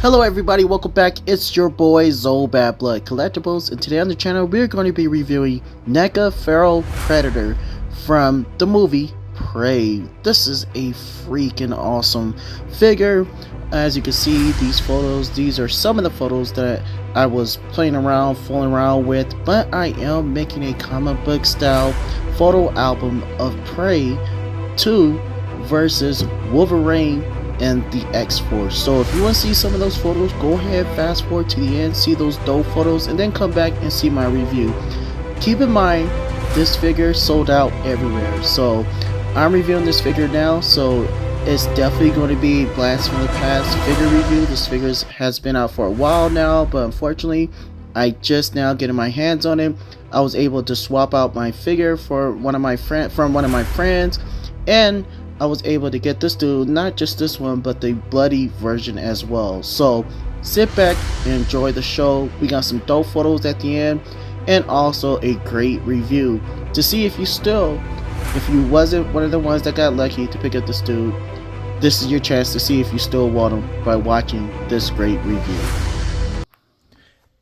Hello everybody, welcome back. It's your boy Zoe Bad Blood Collectibles, and today on the channel we're going to be reviewing Neca Feral Predator from the movie Prey. This is a freaking awesome figure. As you can see, these photos, these are some of the photos that I was playing around, fooling around with, but I am making a comic book style photo album of Prey 2 versus Wolverine and the X-Force. So if you want to see some of those photos, go ahead, fast forward to the end, see those dope photos, and then come back and see my review. Keep in mind, this figure sold out everywhere, so I'm reviewing this figure now, so it's definitely going to be blast from the past figure review. This figure has been out for a while now, but unfortunately I just now getting my hands on it. I was able to swap out my figure for one of my friends, and I was able to get this dude, not just this one, but the bloody version as well. So sit back and enjoy the show. We got some dope photos at the end, and also a great review to see if you wasn't one of the ones that got lucky to pick up this dude. This is your chance to see if you still want him by watching this great review.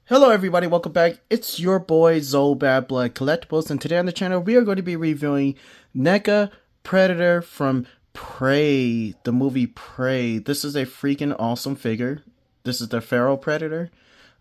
Hello everybody, welcome back. It's your boy Zoe Bad Blood Collectibles, and today on the channel we are going to be reviewing Neca Predator from Prey, the movie Prey. This is a freaking awesome figure. This is the Feral Predator.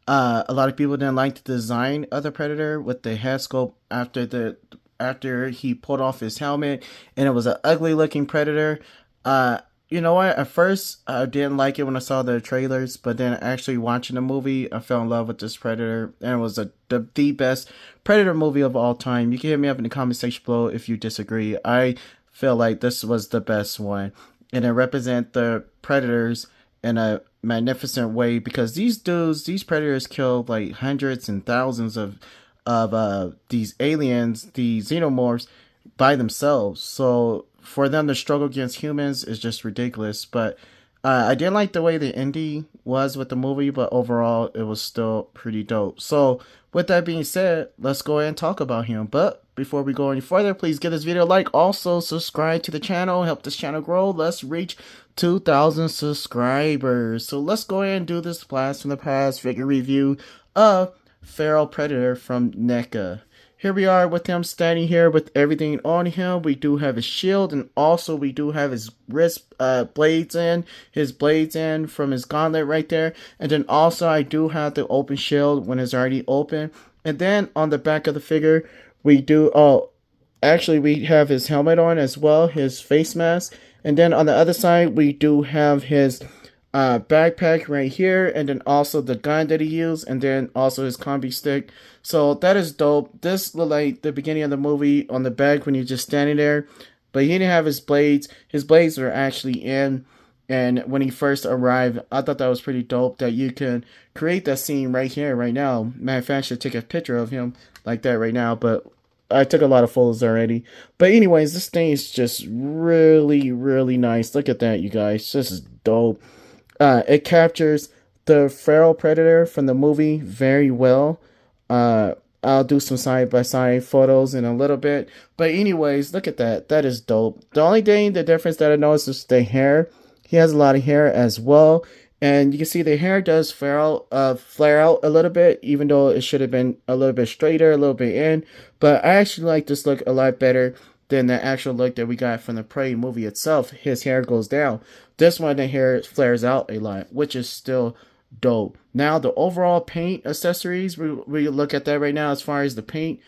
A lot of people didn't like the design of the Predator with the head sculpt after he pulled off his helmet, and it was an ugly looking Predator. You know what? At first, I didn't like it when I saw the trailers, but then actually watching the movie, I fell in love with this Predator, and it was the best Predator movie of all time. You can hit me up in the comment section below if you disagree. I feel like this was the best one, and it represents the Predators in a magnificent way, because these Predators killed like hundreds and thousands of these aliens, the xenomorphs, by themselves. So for them to struggle against humans is just ridiculous. But I didn't like the way the ending was with the movie, but overall it was still pretty dope. So with that being said, let's go ahead and talk about him. But before we go any further, please give this video a like. Also subscribe to the channel, help this channel grow. Let's reach 2,000 subscribers. So let's go ahead and do this blast from the past figure review of Feral Predator from Neca. Here we are with him standing here with everything on him. We do have his shield, and also we do have his wrist blades in, from his gauntlet right there. And then also I do have the open shield when it's already open. And then on the back of the figure, we have his helmet on as well, his face mask. And then on the other side, we do have his backpack right here, and then also the gun that he used, and then also his combi stick. So that is dope. This looked like the beginning of the movie on the back when you're just standing there, but he didn't have his blades. His blades were actually in, and when he first arrived, I thought that was pretty dope that you can create that scene right here, right now. Matter of fact, I should take a picture of him like that right now, but I took a lot of photos already. But anyways, this thing is just really, really nice. Look at that, you guys. This is dope. It captures the Feral Predator from the movie very well. I'll do some side-by-side photos in a little bit. But anyways, look at that. That is dope. The only thing, the difference that I noticed is the hair. He has a lot of hair as well. And you can see the hair does flare out a little bit, even though it should have been a little bit straighter, a little bit in. But I actually like this look a lot better than the actual look that we got from the Prey movie itself. His hair goes down. This one, the hair flares out a lot, which is still dope. Now, the overall paint accessories, we look at that right now as far as the paint.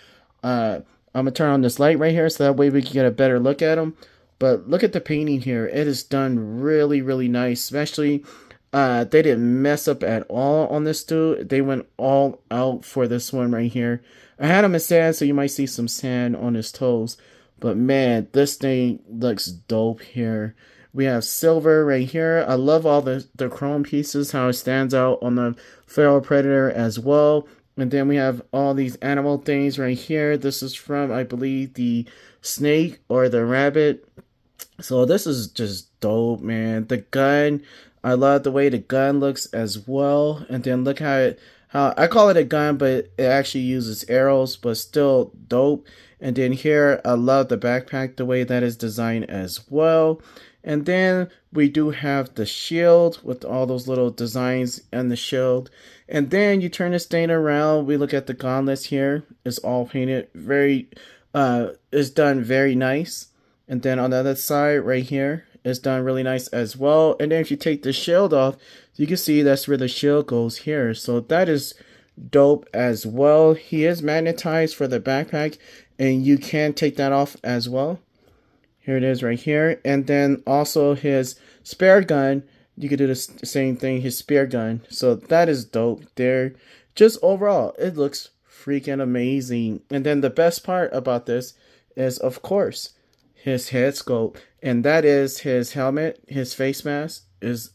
I'm going to turn on this light right here so that way we can get a better look at them. But look at the painting here. It is done really, really nice. Especially, they didn't mess up at all on this dude. They went all out for this one right here. I had him in sand, so you might see some sand on his toes. But man, this thing looks dope here. We have silver right here. I love all the chrome pieces, how it stands out on the Feral Predator as well. And then we have all these animal things right here. This is from, I believe, the snake or the rabbit. So this is just dope, man. The gun, I love the way the gun looks as well. And then look how I call it a gun, but it actually uses arrows, but still dope. And then here, I love the backpack, the way that is designed as well. And then we do have the shield with all those little designs and the shield. And then you turn this thing around, we look at the gauntlets here. It's all painted very, it's done very nice. And then on the other side right here, it's done really nice as well. And then if you take the shield off, you can see that's where the shield goes here. So that is dope as well. He is magnetized for the backpack, and you can take that off as well. Here it is right here. And then also his spare gun, you could do the same thing, his spear gun. So that is dope there. Just overall, it looks freaking amazing. And then the best part about this is, of course, his head sculpt. And that is his helmet, his face mask.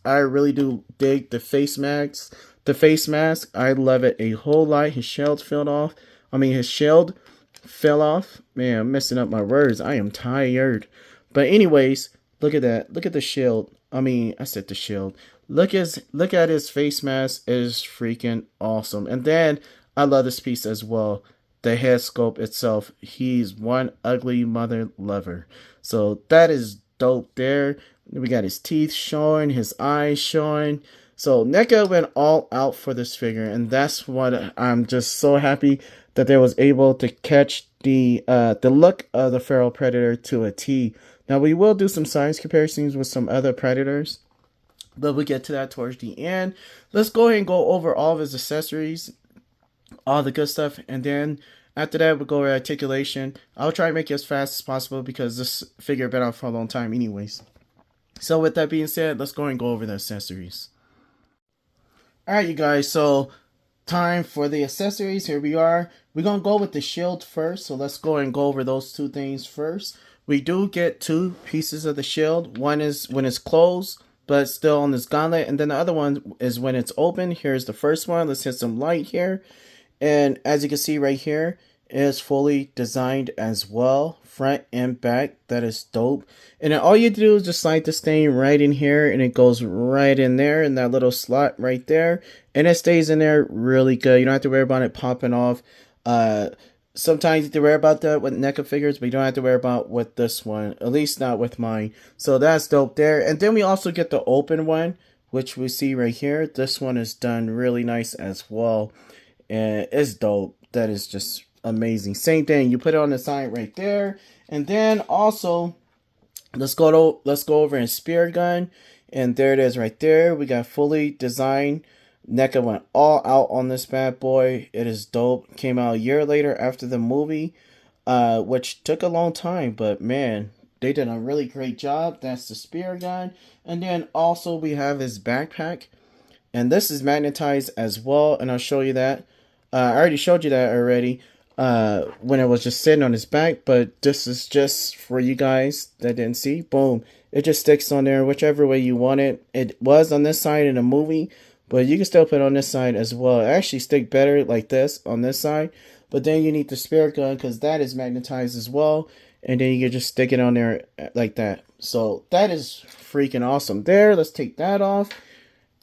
I really do dig the face masks. The face mask, I love it a whole lot. His shield fell off. His shield fell off. Man, I'm messing up my words. I am tired. But anyways, look at that. Look at the shield. I said the shield. Look at his face mask. It is freaking awesome. And then I love this piece as well. The head sculpt itself. He's one ugly mother lover. So that is dope there. We got his teeth showing, his eyes showing. So Neca went all out for this figure, and that's what I'm just so happy that they was able to catch the look of the feral predator to a T. Now we will do some size comparisons with some other predators, but we'll get to that towards the end. Let's go ahead and go over all of his accessories, all the good stuff, and then after that we'll go over articulation. I'll try to make it as fast as possible because this figure been out for a long time anyways. So with that being said, let's go ahead and go over the accessories. Alright, you guys, so time for the accessories. Here we are. We're going to go with the shield first, so let's go and go over those two things first. We do get two pieces of the shield. One is when it's closed, but still on this gauntlet, and then the other one is when it's open. Here's the first one. Let's hit some light here. And as you can see right here, it is fully designed as well, front and back. That is dope. And then all you do is just slide this thing right in here, and it goes right in there in that little slot right there, and it stays in there really good. You don't have to worry about it popping off. Sometimes you have to worry about that with NECA figures, but you don't have to worry about with this one, at least not with mine. So that's dope there. And then we also get the open one, which we see right here. This one is done really nice as well, and it's dope. That is just amazing. Same thing, you put it on the side right there. And then also let's go over in spear gun, and there it is right there. We got fully designed. NECA went all out on this bad boy. It is dope. Came out a year later after the movie, which took a long time, but man, they did a really great job. That's the spear gun. And then also we have his backpack, and this is magnetized as well, and I'll show you that. I already showed you that already when it was just sitting on his back, but this is just for you guys that didn't see. Boom, it just sticks on there whichever way you want it. It was on this side in the movie, but you can still put it on this side as well. It actually stick better like this on this side, but then you need the spear gun because that is magnetized as well, and then you can just stick it on there like that. So that is freaking awesome there. Let's take that off,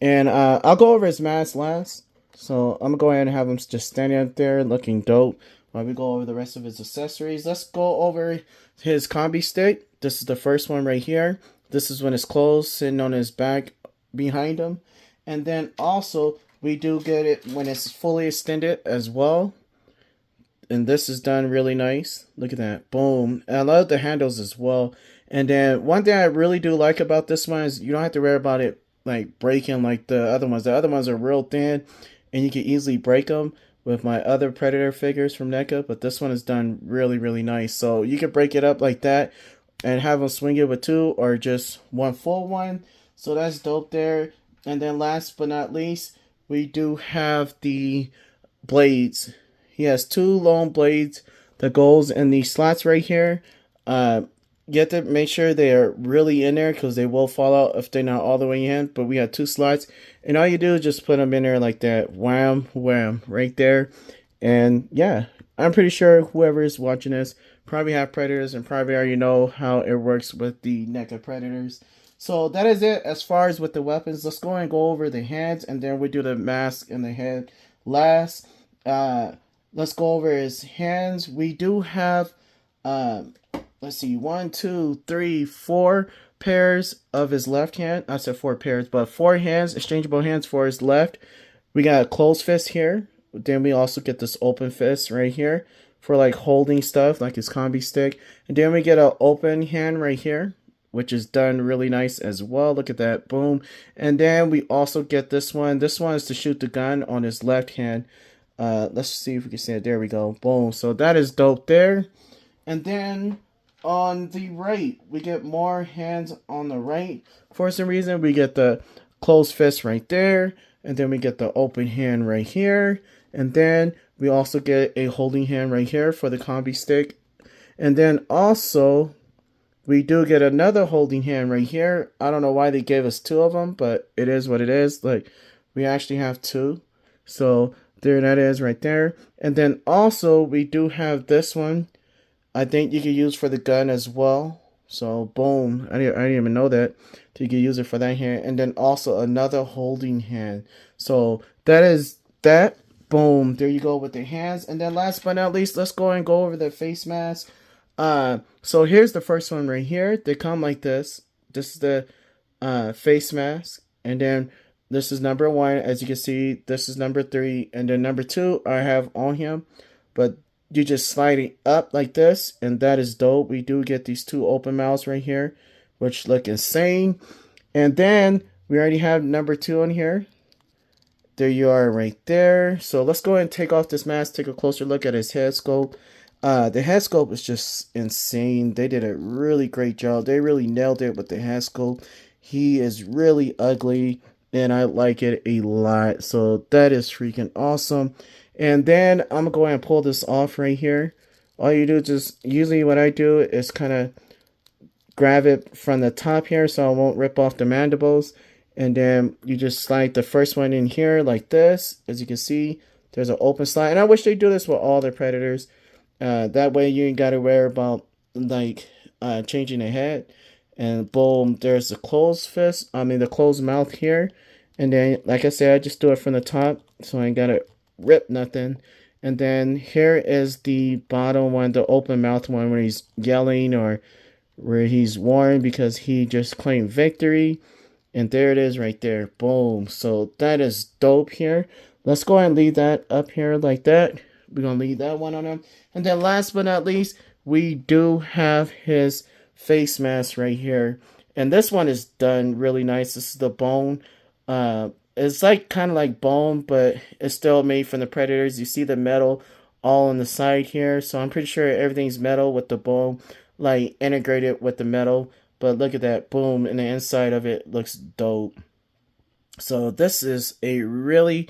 and I'll go over his mask last. So I'm gonna go ahead and have him just standing up there looking dope while we go over the rest of his accessories. Let's go over his combi stick. This is the first one right here. This is when it's closed, sitting on his back behind him. And then also we do get it when it's fully extended as well. And this is done really nice. Look at that. Boom. And I love the handles as well. And then one thing I really do like about this one is you don't have to worry about it like breaking like the other ones. The other ones are real thin, and you can easily break them with my other Predator figures from NECA, but this one is done really, really nice. So you can break it up like that and have them swing it with two or just one full one. So that's dope there. And then last but not least, we do have the blades. He has two long blades that goes in these slots right here. You have to make sure they are really in there because they will fall out if they're not all the way in. But we have two slots, and all you do is just put them in there like that. Wham, wham, right there. And yeah, I'm pretty sure whoever is watching this probably have Predators and probably already know how it works with the NECA Predators. So that is it as far as with the weapons. Let's go and go over the hands, and then we do the mask and the head last. Let's go over his hands. We do have let's see, 1, 2, 3, 4. pairs of his left hand. I said 4 pairs, but 4 hands, exchangeable hands for his left. We got a closed fist here. Then we also get this open fist right here for like holding stuff like his combi stick. And then we get an open hand right here, which is done really nice as well. Look at that, boom. And then we also get this one. This one is to shoot the gun on his left hand. Let's see if we can see it. There we go, boom. So that is dope there. And then on the right, we get more hands on the right. For some reason, we get the closed fist right there. And then we get the open hand right here. And then we also get a holding hand right here for the combi stick. And then also, we do get another holding hand right here. I don't know why they gave us 2 of them, but it is what it is. Like, we actually have 2. So, there that is right there. And then also, we do have this one. I think you can use for the gun as well. So, boom. I didn't even know that. You can use it for that hand. And then also another holding hand. So, that is that. Boom. There you go with the hands. And then last but not least, let's go and go over the face mask. So here's the first one right here. They come like this. This is the face mask. And then this is number 1. As you can see, this is number 3. And then number 2 I have on him. But you just slide it up like this. And that is dope. We do get these 2 open mouths right here, which look insane. And then we already have number 2 on here. There you are right there. So let's go ahead and take off this mask. Take a closer look at his head sculpt. The head sculpt is just insane. They did a really great job. They really nailed it with the head sculpt. He is really ugly, and I like it a lot. So that is freaking awesome. And then I'm going to go ahead and pull this off right here. All you do is just, usually what I do is kind of grab it from the top here so I won't rip off the mandibles. And then you just slide the first one in here like this. As you can see, there's an open slide. And I wish they do this with all their Predators. That way you ain't got to worry about like changing the head. And boom, there's the closed fist. I mean the closed mouth here. And then, like I said, I just do it from the top. So I ain't got to rip nothing. And then here is the bottom one, the open mouth one, where he's yelling or where he's warned because he just claimed victory. And there it is right there. Boom. So that is dope here. Let's go ahead and leave that up here like that. We're going to leave that one on him. And then last but not least, we do have his face mask right here. And this one is done really nice. This is the bone. It's like kind of like bone, but it's still made from the Predators. You see the metal all on the side here. So I'm pretty sure everything's metal with the bone like integrated with the metal. But look at that, boom, and the inside of it looks dope. So this is a really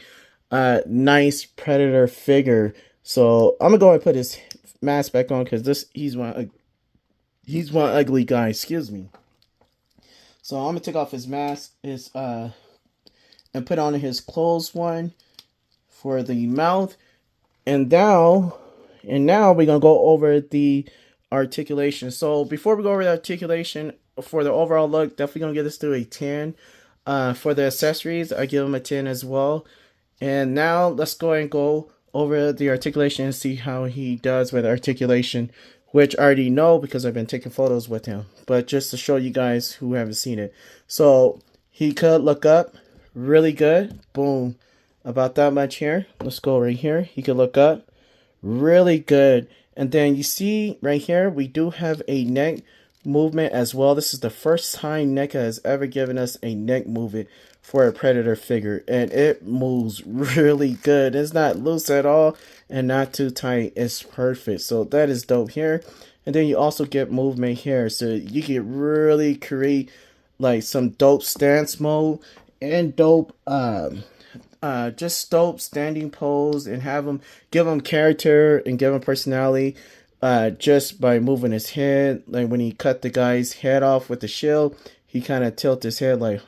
nice Predator figure. So I'm gonna go and put his mask back on because he's one ugly guy. Excuse me. So I'm gonna take off his mask, and put on his closed one for the mouth, and now we're gonna go over the articulation. So before we go over the articulation, for the overall look, definitely gonna give this to a 10. For the accessories, I give him a 10 as well. And now let's go and go over the articulation and see how he does with articulation, which I already know because I've been taking photos with him. But just to show you guys who haven't seen it. So he could look up really good. Boom. About that much here. Let's go right here. He could look up really good. And then you see right here, we do have a neck movement as well. This is the first time Neca has ever given us a neck movement for a Predator figure, and it moves really good. It's not loose at all and not too tight. It's perfect. So that is dope here. And then you also get movement here, so you can really create like some dope stance mode and dope just dope standing pose, and give him character and give him personality just by moving his head. Like when he cut the guy's head off with the shield, he kind of tilted his head like,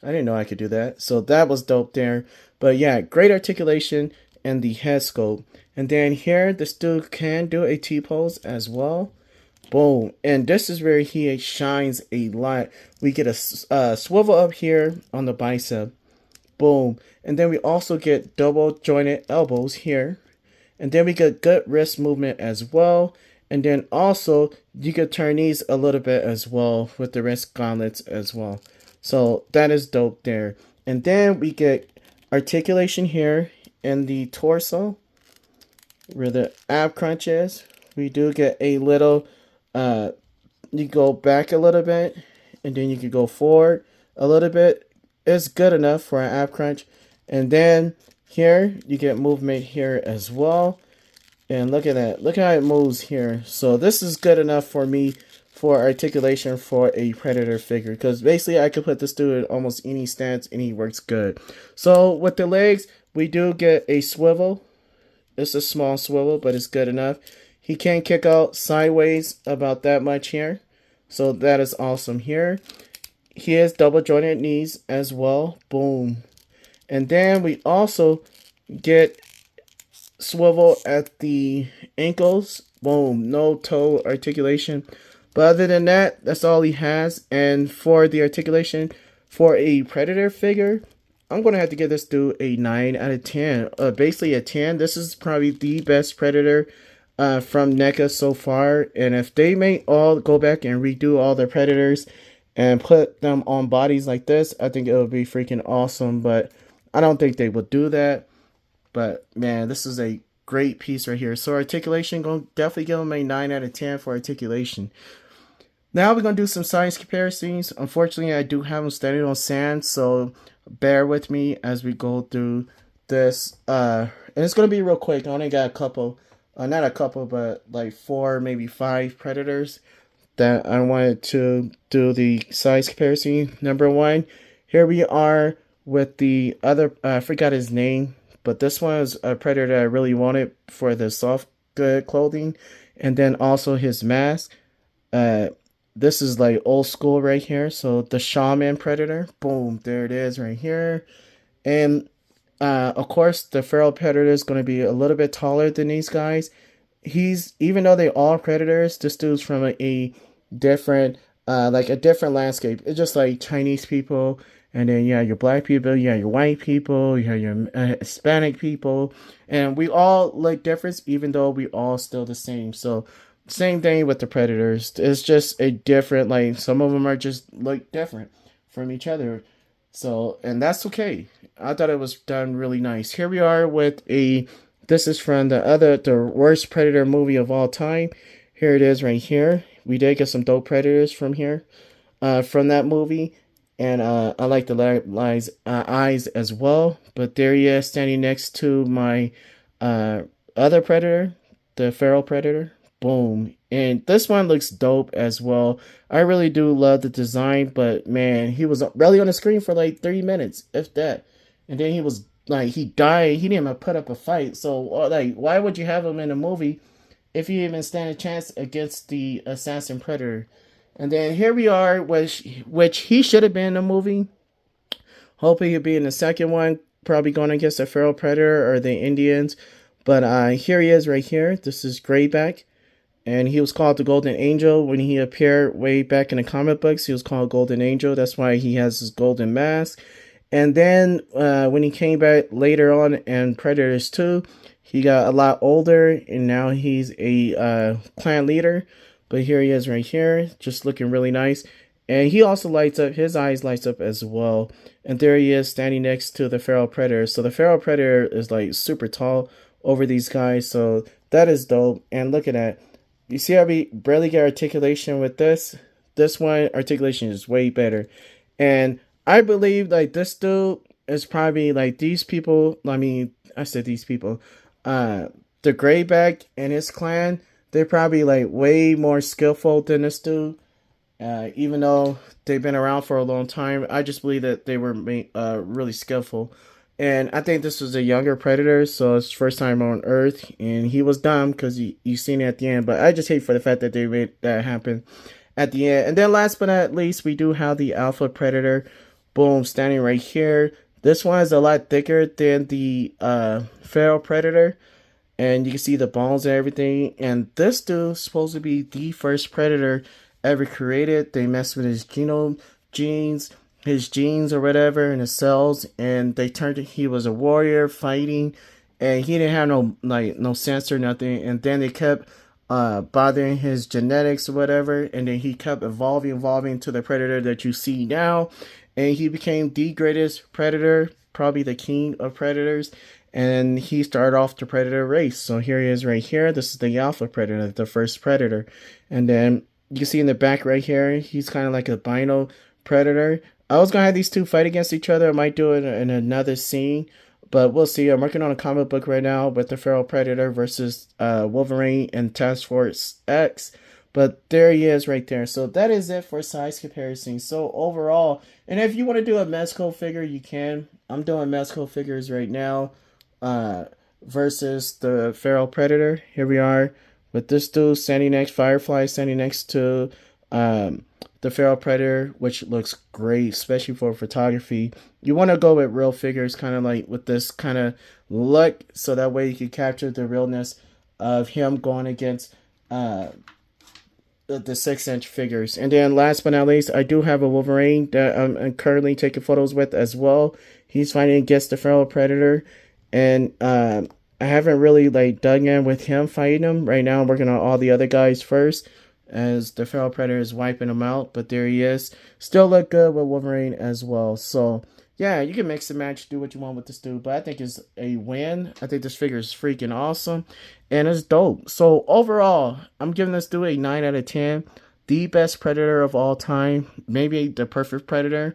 I didn't know I could do that. So that was dope there. But yeah, great articulation and the head sculpt. And then here, this dude can do a T-pose as well. Boom. And this is where he shines a lot. We get a swivel up here on the bicep. Boom. And then we also get double jointed elbows here. And then we get good wrist movement as well. And then also you could turn these a little bit as well with the wrist gauntlets as well. So that is dope there. And then we get articulation here in the torso where the ab crunch is. We do get a little you go back a little bit and then you can go forward a little bit. It's good enough for an ab crunch. And then here you get movement here as well. And look at that. Look how it moves here. So this is good enough for me for articulation for a Predator figure. Because basically I could put this dude in almost any stance and he works good. So with the legs, we do get a swivel. It's a small swivel, but it's good enough. He can kick out sideways about that much here. So that is awesome here. He has double jointed knees as well. Boom. And then we also get swivel at the ankles. Boom. No toe articulation. But other than that, that's all he has. And for the articulation for a Predator figure, I'm going to have to give this dude a 9 out of 10. Basically a 10. This is probably the best Predator from Neca so far. And if they may all go back and redo all their Predators and put them on bodies like this, I think it would be freaking awesome. But I don't think they will do that. But man, this is a great piece right here. So articulation, going to definitely give them a 9 out of 10 for articulation. Now we're going to do some size comparisons. Unfortunately, I do have them standing on sand, so bear with me as we go through this. And it's going to be real quick. I only got a couple, not a couple, but like 4, maybe 5 Predators that I wanted to do the size comparison. Number 1, here we are with the other, I forgot his name, but this one is a Predator that I really wanted for the soft good clothing. And then also his mask. This is like old school right here. So the Shaman Predator. Boom. There it is right here. And of course the Feral Predator is going to be a little bit taller than these guys. Even though they all Predators, this dude's from a different, like a different landscape. It's just like Chinese people. And then you have your black people, you have your white people, you have your Hispanic people. And we all look different, even though we all still the same. So same thing with the Predators. It's just a different, like, some of them are just, like, different from each other. So, and that's okay. I thought it was done really nice. Here we are with this is from the worst Predator movie of all time. Here it is right here. We did get some dope Predators from here, from that movie. And I like the eyes as well. But there he is standing next to my other Predator, the Feral Predator. Boom. And this one looks dope as well. I really do love the design, but man, he was really on the screen for like 3 minutes, if that. And then he was like, he died. He didn't even put up a fight. So like, why would you have him in a movie if you even stand a chance against the Assassin Predator? And then here we are, which he should have been in the movie. Hoping he'll be in the second one, probably going against the Feral Predator or the Indians. But here he is right here. This is Greyback. And he was called the Golden Angel when he appeared way back in the comic books. He was called Golden Angel. That's why he has his golden mask. And then when he came back later on in Predators 2, he got a lot older. And now he's a clan leader. But here he is right here, just looking really nice. And he also lights up, his eyes lights up as well. And there he is standing next to the Feral Predator. So the Feral Predator is like super tall over these guys. So that is dope. And look at that. You see how we barely get articulation with this? This one, articulation is way better. And I believe like this dude is probably like these people. I mean, I said these people. The Greyback and his clan, they're probably like way more skillful than this dude. Even though they've been around for a long time, I just believe that they were really skillful. And I think this was a younger Predator, so it's first time on Earth, and he was dumb because you seen it at the end. But I just hate for the fact that they made that happen at the end. And then last but not least, we do have the Alpha Predator. Boom, standing right here. This one is a lot thicker than the Feral Predator. And you can see the bones and everything. And this dude is supposed to be the first Predator ever created. They messed with his genes or whatever, and his cells, and they turned it. He was a warrior fighting, and he didn't have no sense or nothing. And then they kept bothering his genetics or whatever, and then he kept evolving to the predator that you see now, and he became the greatest predator, probably the king of predators, and he started off the predator race. So here he is right here. This is the alpha predator, the first predator, and then you see in the back right here, he's kind of like a albino predator. I was gonna have these two fight against each other. I might do it in another scene, but we'll see. I'm working on a comic book right now with the Feral Predator versus Wolverine and Task Force X. But there he is right there. So that is it for size comparison. So overall, and if you want to do a Mezco figure, you can. I'm doing Mezco figures right now versus the Feral Predator. Here we are with this dude standing next, Firefly standing next to the Feral Predator, which looks great, especially for photography. You want to go with real figures, kind of like with this kind of look, so that way you can capture the realness of him going against the 6-inch figures. And then last but not least, I do have a Wolverine that I'm currently taking photos with as well. He's fighting against the Feral Predator, and I haven't really like dug in with him fighting him. Right now I'm working on all the other guys first, as the Feral Predator is wiping him out. But there he is. Still look good with Wolverine as well. So yeah, you can mix and match, do what you want with this dude, but I think it's a win. I think this figure is freaking awesome, and it's dope. So overall, I'm giving this dude a 9 out of 10. The best Predator of all time, maybe the perfect Predator.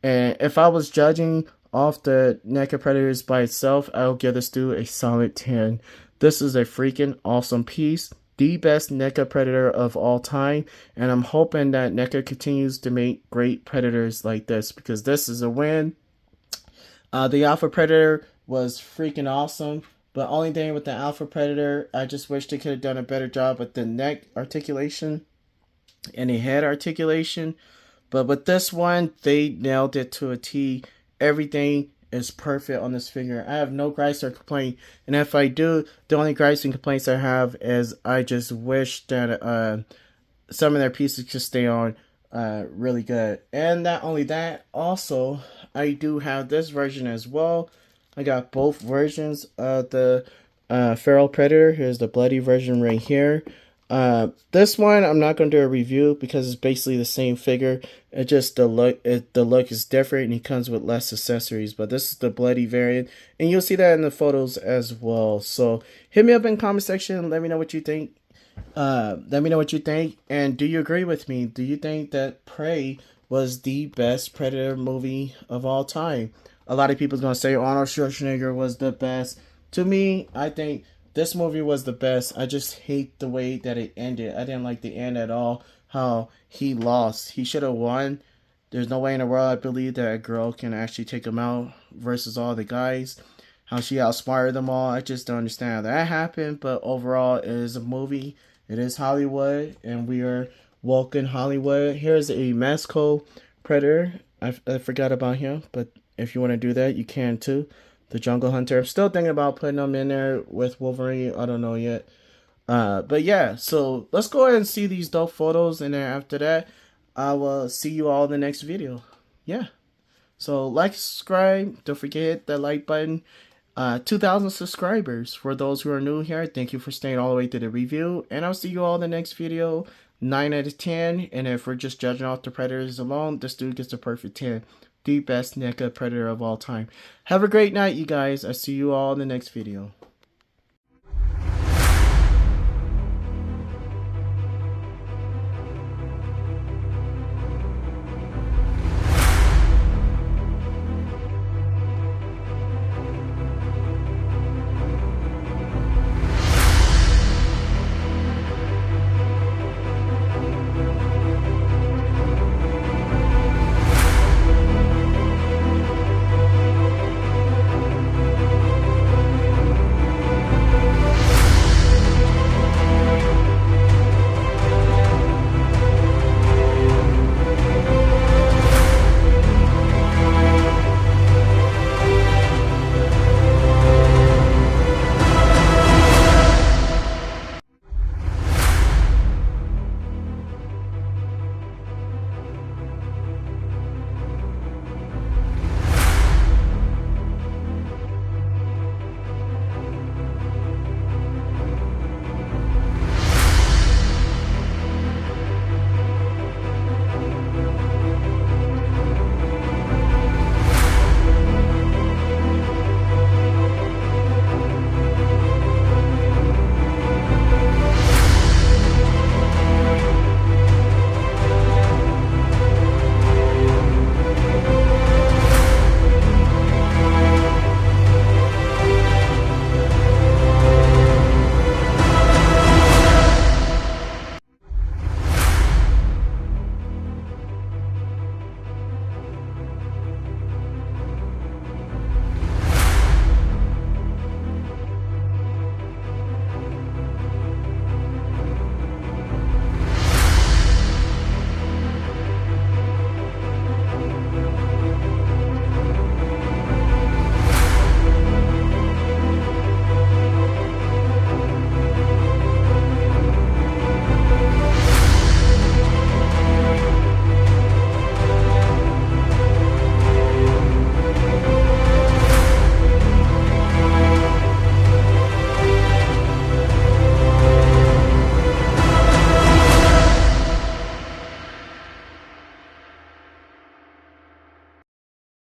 And if I was judging off the Neca Predators by itself, I would give this dude a solid 10. This is a freaking awesome piece. The best Neca Predator of all time, and I'm hoping that Neca continues to make great Predators like this, because this is a win. The Alpha Predator was freaking awesome, but only thing with the Alpha Predator, I just wish they could have done a better job with the neck articulation and the head articulation. But with this one, they nailed it to a T. Everything is perfect on this figure. I have no gripes or complaint, and if I do, the only gripes and complaints I have is I just wish that some of their pieces could stay on really good. And not only that, also I do have this version as well. I got both versions of the Feral Predator. Here's the bloody version right here. This one I'm not going to do a review because it's basically the same figure. It just the look is different, and he comes with less accessories. But this is the bloody variant, and you'll see that in the photos as well. So hit me up in the comment section. Let me know what you think. Let me know what you think, and do you agree with me? Do you think that Prey was the best Predator movie of all time? A lot of people's gonna say Arnold Schwarzenegger was the best. To me, I think this movie was the best. I just hate the way that it ended. I didn't like the end at all. How he lost. He should have won. There's no way in the world I believe that a girl can actually take him out versus all the guys. How she outsmarted them all. I just don't understand how that happened. But overall, it is a movie. It is Hollywood, and we are woke in Hollywood. Here's a Mezco Predator. I forgot about him, but if you want to do that, you can too. The Jungle Hunter. I'm still thinking about putting them in there with Wolverine. I don't know yet. But yeah, so let's go ahead and see these dope photos, and then after that, I will see you all in the next video. Yeah. So like, subscribe. Don't forget to hit that like button. 2,000 subscribers. For those who are new here, thank you for staying all the way to the review, and I'll see you all in the next video. 9 out of 10. And if we're just judging off the Predators alone, this dude gets a perfect 10. The best NECA Predator of all time. Have a great night, you guys. I'll see you all in the next video.